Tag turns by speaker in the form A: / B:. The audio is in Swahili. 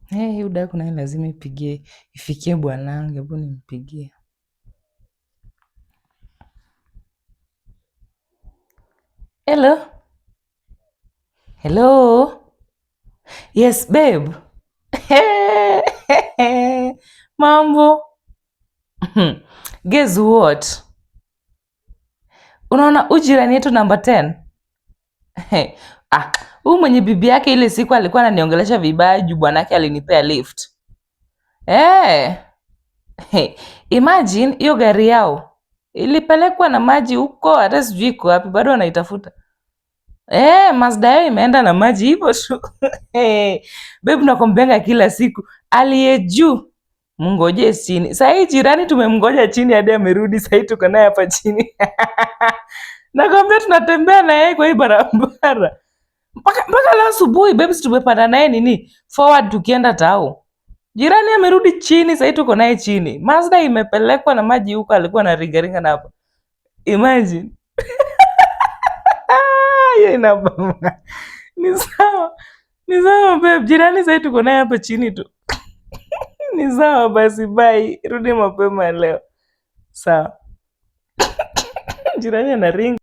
A: Hii udaku naye lazima ifikie bwanangu, hebu nimpigie. Hello? Hello? Yes, babe. Mambo? Guess what? Unaona ujirani yetu number 10? Huyu mwenye bibi yake ile siku alikuwa ananiongelesha vibaya juu bwanake alinipea lift. Imagine hiyo gari yao ilipelekwa na maji huko, hata sijui iko wapi, bado wanaitafuta. Mazda yao imeenda na maji hivyo tu. Babe, nakwambianga kila siku aliye juu mngoje chini. Sahii jirani tumemngoja chini hadi amerudi, sahii tuko naye hapa chini. Nakwambia tunatembea na yeye kwa hii barabara mpaka leo asubuhi. Babe, tumepanda naye nini forward tukienda tao. Jirani amerudi chini, sahii tuko naye chini. Mazda imepelekwa na maji huko, alikuwa na ringaringa na hapa. Imagine. Hiyo inabamba. Ni sawa babe, jirani sahii tuko naye hapa chini tu. Ni sawa basi, bye. Rudi mapema leo. Sawa. Jirani anaringa.